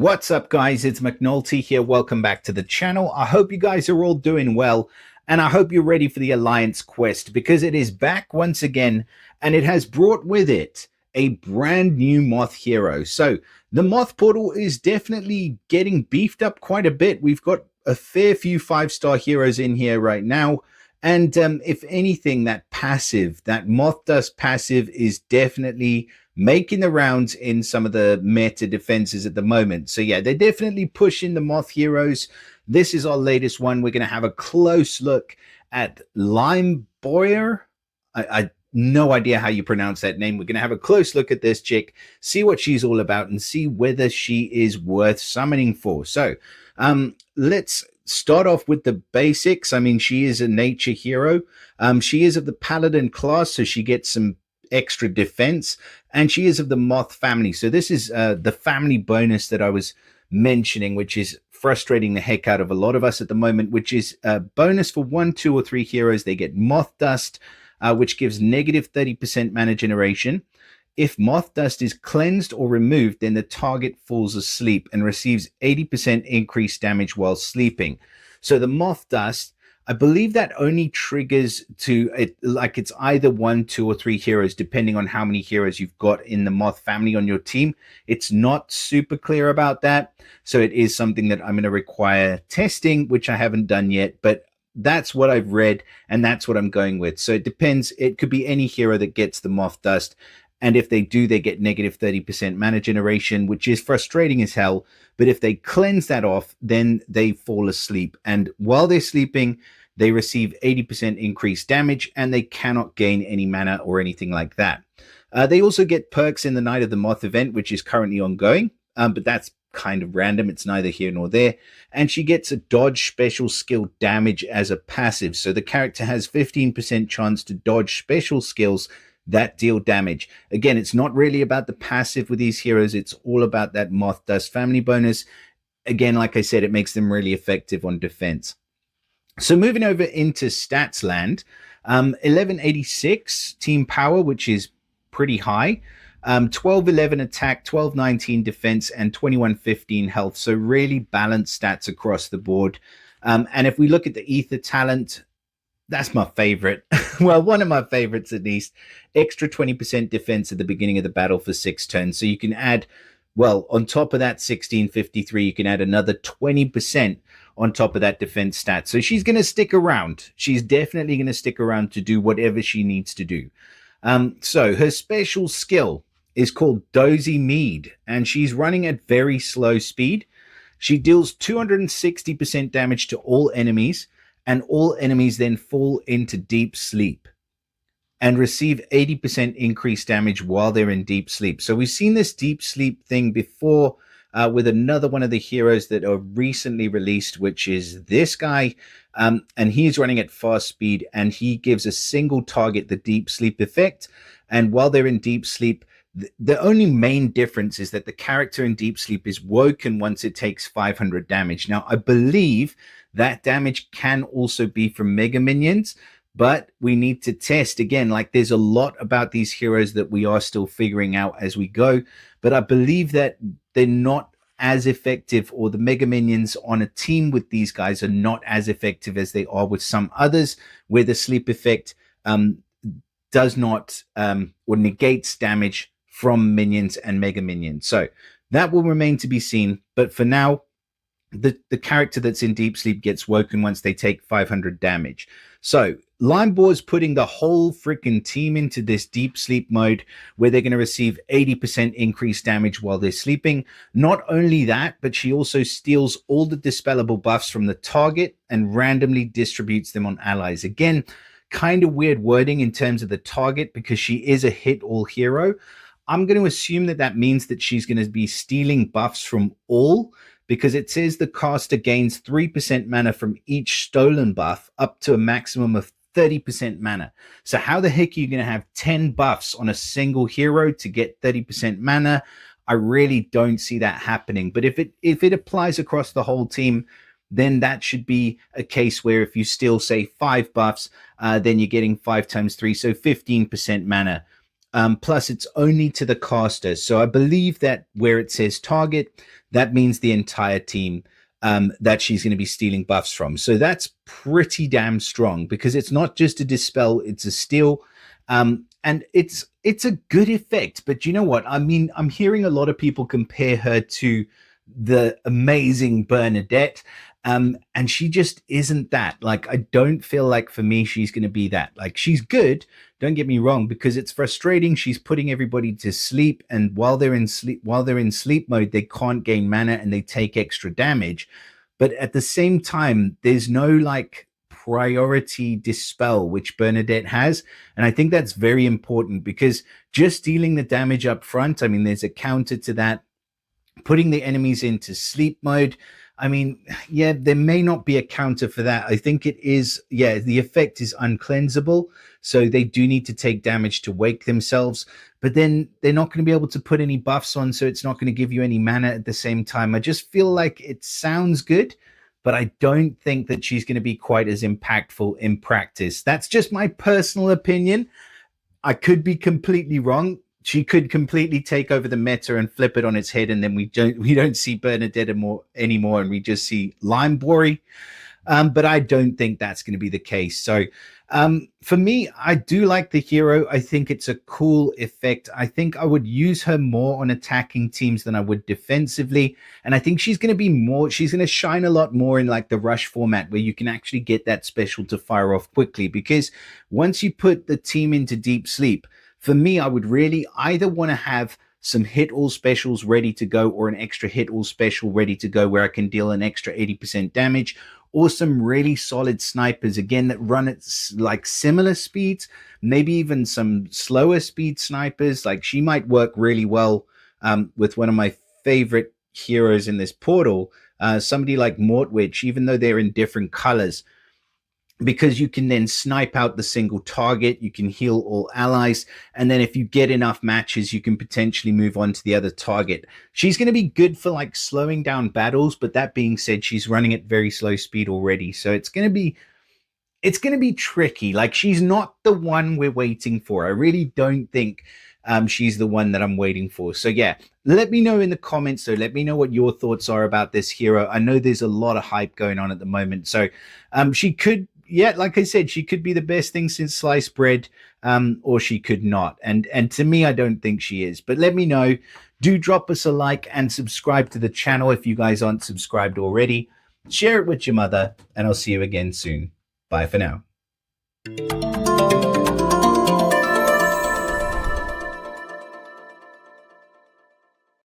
What's up, guys? It's McNulty here. Welcome back to the channel. I hope you guys are all doing well, and I hope you're ready for the Alliance quest because it is back once again, and it has brought with it a brand new Moth hero. So the Moth portal is definitely getting beefed up quite a bit. We've got a fair few 5-star heroes in here right now. And if anything, that Moth Dust passive is definitely making the rounds in some of the meta defenses at the moment. So yeah, they're definitely pushing the Moth heroes. This is our latest one. We're going to have a close look at LIMEBOIRE. I no idea how you pronounce that name. We're going to have a close look at this chick, see what she's all about, and see whether she is worth summoning for. So let's start off with the basics. I mean, she is a nature hero. She is of the Paladin class, so she gets some extra defense, and she is of the Moth family. So this is the family bonus that I was mentioning, which is frustrating the heck out of a lot of us at the moment, which is a bonus for 1, 2, or 3 heroes. They get Moth Dust, which gives negative 30% mana generation. If Moth Dust is cleansed or removed, then the target falls asleep and receives 80% increased damage while sleeping. So the Moth Dust, I believe that only triggers to it, like it's either 1, 2, or 3 heroes, depending on how many heroes you've got in the Moth family on your team. It's not super clear about that. So it is something that I'm going to require testing, which I haven't done yet, but that's what I've read and that's what I'm going with. So it depends. It could be any hero that gets the Moth Dust. And if they do, they get negative 30% mana generation, which is frustrating as hell. But if they cleanse that off, then they fall asleep. And while they're sleeping, they receive 80% increased damage, and they cannot gain any mana or anything like that. They also get perks in the Night of the Moth event, which is currently ongoing. But that's kind of random. It's neither here nor there. And she gets a dodge special skill damage as a passive. So the character has 15% chance to dodge special skills that deal damage. Again, it's not really about the passive with these heroes. It's all about that Moth Dust family bonus. Again, like I said, it makes them really effective on defense. So moving over into stats land, 1186 team power, which is pretty high. 1211 attack, 1219 defense, and 2115 health. So really balanced stats across the board. And if we look at the ether talent, that's my favorite. Well, one of my favorites at least. Extra 20% defense at the beginning of the battle for 6 turns. So you can add, well, on top of that 1653, you can add another 20% on top of that defense stat. So she's going to stick around. She's definitely going to stick around to do whatever she needs to do. So her special skill is called Dozy Mead, and she's running at very slow speed. She deals 260% damage to all enemies, and all enemies then fall into deep sleep and receive 80% increased damage while they're in deep sleep. So we've seen this deep sleep thing before with another one of the heroes that are recently released, which is this guy. And he's running at fast speed, and he gives a single target the deep sleep effect. And while they're in deep sleep, the only main difference is that the character in deep sleep is woken once it takes 500 damage. Now, I believe that damage can also be from mega minions, but we need to test again. Like, there's a lot about these heroes that we are still figuring out as we go, but I believe that they're not as effective, or the mega minions on a team with these guys are not as effective as they are with some others, where the sleep effect does not or negates damage from minions and mega minions. So that will remain to be seen, but for now, the character that's in deep sleep gets woken once they take 500 damage. So LIMEBOIRE is putting the whole freaking team into this deep sleep mode, where they're going to receive 80% increased damage while they're sleeping. Not only that, but she also steals all the dispellable buffs from the target and randomly distributes them on allies. Again, kind of weird wording in terms of the target, because she is a hit-all hero. I'm going to assume that that means that she's going to be stealing buffs from all, because it says the caster gains 3% mana from each stolen buff up to a maximum of 30% mana. So how the heck are you going to have 10 buffs on a single hero to get 30% mana? I really don't see that happening. But if it applies across the whole team, then that should be a case where if you steal, say, 5 buffs, then you're getting 5 times 3, so 15% mana. plus it's only to the caster. So I believe that where it says target, that means the entire team that she's going to be stealing buffs from. So that's pretty damn strong because it's not just a dispel, it's a steal. And it's a good effect. But you know what? I mean, I'm hearing a lot of people compare her to the amazing Bernadette. And she just isn't that. Like, I don't feel like for me she's going to be that. Like, she's good, don't get me wrong, because it's frustrating. She's putting everybody to sleep, and while they're in sleep mode, they can't gain mana and they take extra damage. But at the same time, there's no like priority dispel, which Bernadette has. And I think that's very important because just dealing the damage up front, I mean, there's a counter to that. Putting the enemies into sleep mode, I mean, yeah, there may not be a counter for that. I think it is, yeah, the effect is uncleansable. So they do need to take damage to wake themselves, but then they're not going to be able to put any buffs on. So it's not going to give you any mana at the same time. I just feel like it sounds good, but I don't think that she's going to be quite as impactful in practice. That's just my personal opinion. I could be completely wrong. She could completely take over the meta and flip it on its head, and then we don't see Bernadette anymore, and we just see LIMEBOIRE. But I don't think that's going to be the case. So for me, I do like the hero. I think it's a cool effect. I think I would use her more on attacking teams than I would defensively. And I think she's going to shine a lot more in like the rush format where you can actually get that special to fire off quickly. Because once you put the team into deep sleep, for me, I would really either want to have some hit all specials ready to go or an extra hit all special ready to go where I can deal an extra 80% damage, or some really solid snipers, again, that run at like similar speeds, maybe even some slower speed snipers. Like she might work really well with one of my favorite heroes in this portal, somebody like Mortwitch, even though they're in different colors, because you can then snipe out the single target, you can heal all allies, and then if you get enough matches, you can potentially move on to the other target. She's going to be good for like slowing down battles, but that being said, she's running at very slow speed already, so it's going to be tricky. Like, she's not the one we're waiting for. I really don't think she's the one that I'm waiting for. So yeah, let me know in the comments. So let me know what your thoughts are about this hero. I know there's a lot of hype going on at the moment. So she could, yeah, like I said, she could be the best thing since sliced bread, or she could not. And to me, I don't think she is. But let me know. Do drop us a like and subscribe to the channel if you guys aren't subscribed already. Share it with your mother, and I'll see you again soon. Bye for now.